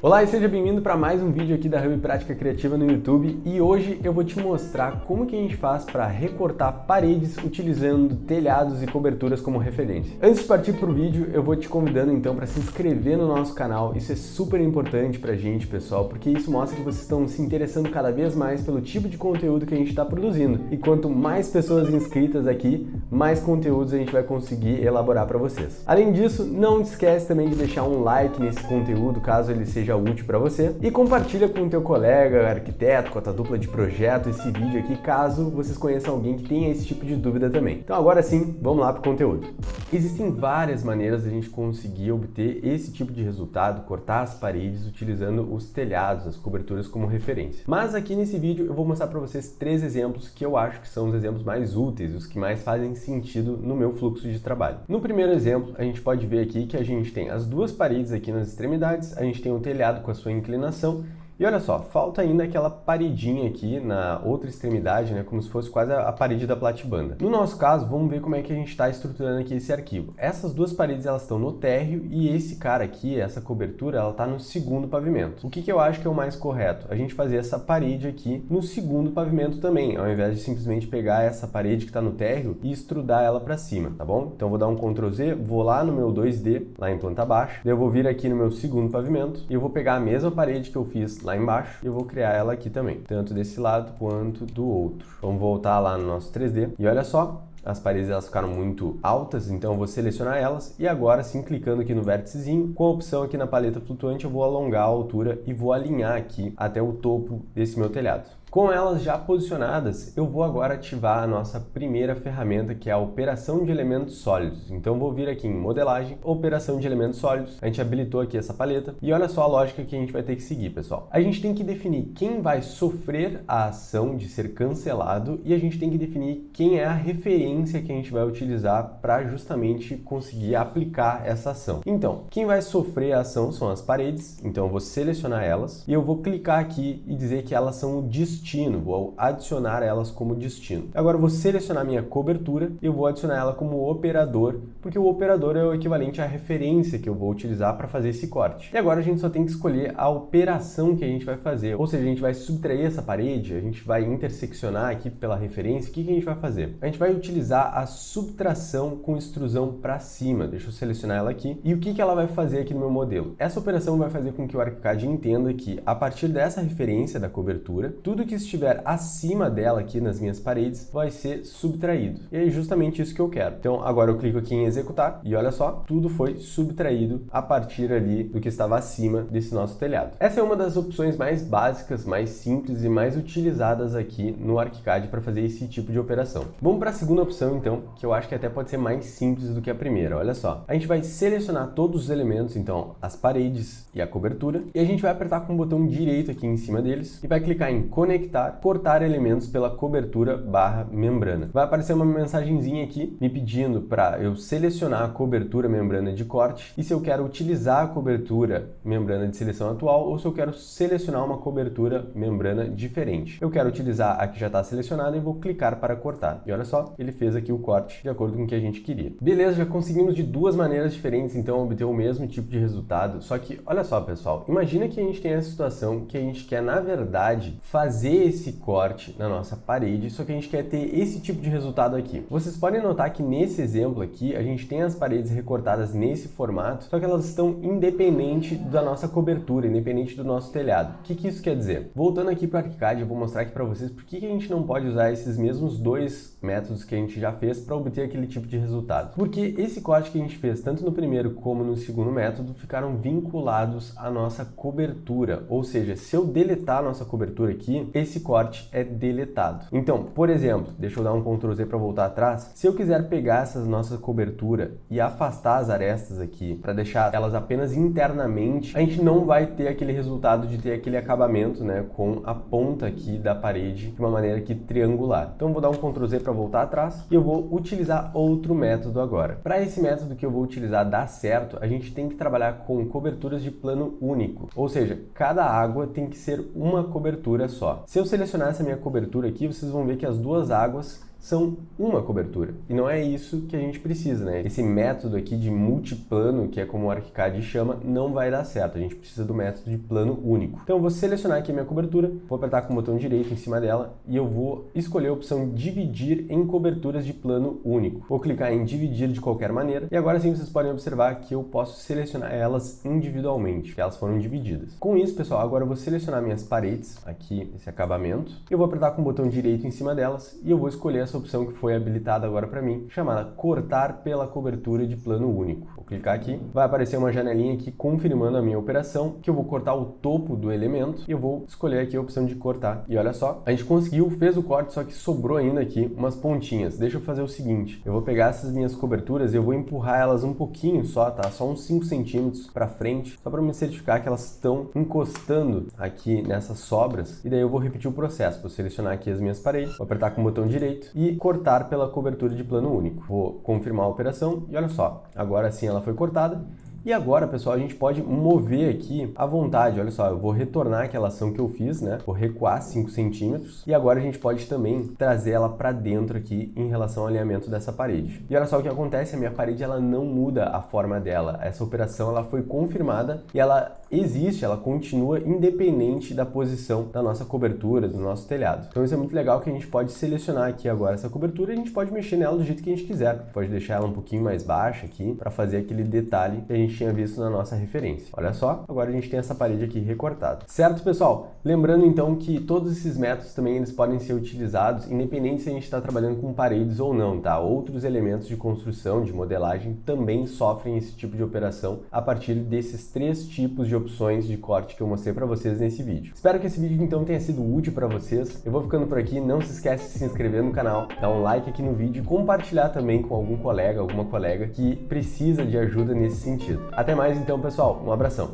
Olá e seja bem-vindo para mais um vídeo aqui da Hub Prática Criativa no YouTube, e hoje eu vou te mostrar como que a gente faz para recortar paredes utilizando telhados e coberturas como referência. Antes de partir para o vídeo, eu vou te convidando então para se inscrever no nosso canal. Isso é super importante para a gente, pessoal, porque isso mostra que vocês estão se interessando cada vez mais pelo tipo de conteúdo que a gente está produzindo. E quanto mais pessoas inscritas aqui, mais conteúdos a gente vai conseguir elaborar para vocês. Além disso, não esquece também de deixar um like nesse conteúdo, caso ele seja útil para você, e compartilha com o teu colega, arquiteto, com a tua dupla de projeto esse vídeo aqui, caso vocês conheçam alguém que tenha esse tipo de dúvida também. Então agora sim, vamos lá para o conteúdo. Existem várias maneiras de a gente conseguir obter esse tipo de resultado, cortar as paredes utilizando os telhados, as coberturas como referência. Mas aqui nesse vídeo eu vou mostrar para vocês 3 exemplos que eu acho que são os exemplos mais úteis, os que mais fazem sentido no meu fluxo de trabalho. No primeiro exemplo, a gente pode ver aqui que a gente tem as duas paredes aqui nas extremidades, a gente tem o telhado com a sua inclinação, e olha só, falta ainda aquela paredinha aqui na outra extremidade, né, como se fosse quase a parede da platibanda. No nosso caso, vamos ver como é que a gente está estruturando aqui esse arquivo. Essas duas paredes, elas estão no térreo, e esse cara aqui, essa cobertura, ela está no segundo pavimento. O que eu acho que é o mais correto? A gente fazer essa parede aqui no segundo pavimento também, ao invés de simplesmente pegar essa parede que está no térreo e estrudar ela para cima, tá bom? Então vou dar um Ctrl Z, vou lá no meu 2D, lá em planta baixa, daí eu vou vir aqui no meu segundo pavimento, e eu vou pegar a mesma parede que eu fiz lá embaixo e eu vou criar ela aqui também, tanto desse lado quanto do outro. Vamos voltar lá no nosso 3D e olha só, as paredes elas ficaram muito altas, então eu vou selecionar elas e agora sim, clicando aqui no vérticezinho, com a opção aqui na paleta flutuante, eu vou alongar a altura e vou alinhar aqui até o topo desse meu telhado. Com elas já posicionadas, eu vou agora ativar a nossa primeira ferramenta, que é a operação de elementos sólidos. Então vou vir aqui em modelagem, operação de elementos sólidos, a gente habilitou aqui essa paleta e olha só a lógica que a gente vai ter que seguir, pessoal. A gente tem que definir quem vai sofrer a ação de ser cancelado e a gente tem que definir quem é a referência que a gente vai utilizar para justamente conseguir aplicar essa ação. Então, quem vai sofrer a ação são as paredes, então eu vou selecionar elas e eu vou clicar aqui e dizer que elas são o destino, vou adicionar elas como destino. Agora eu vou selecionar minha cobertura e eu vou adicionar ela como operador, porque o operador é o equivalente à referência que eu vou utilizar para fazer esse corte. E agora a gente só tem que escolher a operação que a gente vai fazer, ou seja, a gente vai subtrair essa parede, a gente vai interseccionar aqui pela referência. O que a gente vai fazer? A gente vai utilizar a subtração com extrusão para cima. Deixa eu selecionar ela aqui. E o que ela vai fazer aqui no meu modelo? Essa operação vai fazer com que o ArchiCAD entenda que a partir dessa referência da cobertura, tudo que estiver acima dela aqui nas minhas paredes vai ser subtraído. E é justamente isso que eu quero. Então agora eu clico aqui em executar e olha só, tudo foi subtraído a partir ali do que estava acima desse nosso telhado. Essa é uma das opções mais básicas, mais simples e mais utilizadas aqui no ArchiCAD para fazer esse tipo de operação. Vamos para a segunda opção então, que eu acho que até pode ser mais simples do que a primeira. Olha só, a gente vai selecionar todos os elementos, então as paredes e a cobertura, e a gente vai apertar com o botão direito aqui em cima deles e vai clicar em conectar, cortar elementos pela cobertura / membrana. Vai aparecer uma mensagenzinha aqui me pedindo para eu selecionar a cobertura membrana de corte e se eu quero utilizar a cobertura membrana de seleção atual ou se eu quero selecionar uma cobertura membrana diferente. Eu quero utilizar a que já está selecionada e vou clicar para cortar. E olha só, ele fez aqui o corte de acordo com o que a gente queria. Beleza, já conseguimos de duas maneiras diferentes então obter o mesmo tipo de resultado, só que olha só, pessoal, imagina que a gente tem a situação que a gente quer na verdade fazer esse corte na nossa parede, só que a gente quer ter esse tipo de resultado aqui. Vocês podem notar que nesse exemplo aqui, a gente tem as paredes recortadas nesse formato, só que elas estão independente da nossa cobertura, independente do nosso telhado. O que isso quer dizer? Voltando aqui para o ArchiCAD, eu vou mostrar aqui para vocês por que a gente não pode usar esses mesmos dois métodos que a gente já fez para obter aquele tipo de resultado. Porque esse corte que a gente fez, tanto no primeiro como no segundo método, ficaram vinculados à nossa cobertura. Ou seja, se eu deletar a nossa cobertura aqui, esse corte é deletado. Então, por exemplo, deixa eu dar um Ctrl Z para voltar atrás. Se eu quiser pegar essa nossa cobertura e afastar as arestas aqui para deixar elas apenas internamente, a gente não vai ter aquele resultado de ter aquele acabamento, né, com a ponta aqui da parede de uma maneira aqui triangular. Então, vou dar um Ctrl Z para voltar atrás e eu vou utilizar outro método agora. Para esse método que eu vou utilizar dar certo, a gente tem que trabalhar com coberturas de plano único, ou seja, cada água tem que ser uma cobertura só. Se eu selecionar essa minha cobertura aqui, vocês vão ver que as duas águas são uma cobertura. E não é isso que a gente precisa, né? Esse método aqui de multiplano, que é como o ArchiCAD chama, não vai dar certo. A gente precisa do método de plano único. Então eu vou selecionar aqui a minha cobertura, vou apertar com o botão direito em cima dela e eu vou escolher a opção dividir em coberturas de plano único. Vou clicar em dividir de qualquer maneira e agora sim vocês podem observar que eu posso selecionar elas individualmente, que elas foram divididas. Com isso, pessoal, agora eu vou selecionar minhas paredes, aqui esse acabamento, eu vou apertar com o botão direito em cima delas e eu vou escolher essa opção que foi habilitada agora para mim, chamada cortar pela cobertura de plano único. Vou clicar aqui, vai aparecer uma janelinha aqui confirmando a minha operação, que eu vou cortar o topo do elemento e eu vou escolher aqui a opção de cortar. E olha só, a gente conseguiu, fez o corte, só que sobrou ainda aqui umas pontinhas. Deixa eu fazer o seguinte, eu vou pegar essas minhas coberturas e eu vou empurrar elas um pouquinho só, tá? Só uns 5 centímetros para frente, só para me certificar que elas estão encostando aqui nessas sobras. E daí eu vou repetir o processo, vou selecionar aqui as minhas paredes, vou apertar com o botão direito e cortar pela cobertura de plano único. Vou confirmar a operação e olha só, agora sim ela foi cortada. E agora, pessoal, a gente pode mover aqui à vontade. Olha só, eu vou retornar aquela ação que eu fiz, né? Vou recuar 5 centímetros. E agora a gente pode também trazer ela para dentro aqui em relação ao alinhamento dessa parede. E olha só o que acontece, a minha parede ela não muda a forma dela. Essa operação ela foi confirmada e ela existe, ela continua independente da posição da nossa cobertura, do nosso telhado. Então isso é muito legal que a gente pode selecionar aqui agora essa cobertura e a gente pode mexer nela do jeito que a gente quiser. Pode deixar ela um pouquinho mais baixa aqui para fazer aquele detalhe que a gente tinha visto na nossa referência. Olha só, agora a gente tem essa parede aqui recortada. Certo, pessoal? Lembrando então que todos esses métodos também eles podem ser utilizados independente se a gente está trabalhando com paredes ou não, tá? Outros elementos de construção, de modelagem também sofrem esse tipo de operação a partir desses 3 tipos de opções de corte que eu mostrei para vocês nesse vídeo. Espero que esse vídeo então tenha sido útil para vocês. Eu vou ficando por aqui, não se esquece de se inscrever no canal, dar um like aqui no vídeo e compartilhar também com algum colega, alguma colega que precisa de ajuda nesse sentido. Até mais então, pessoal. Um abração.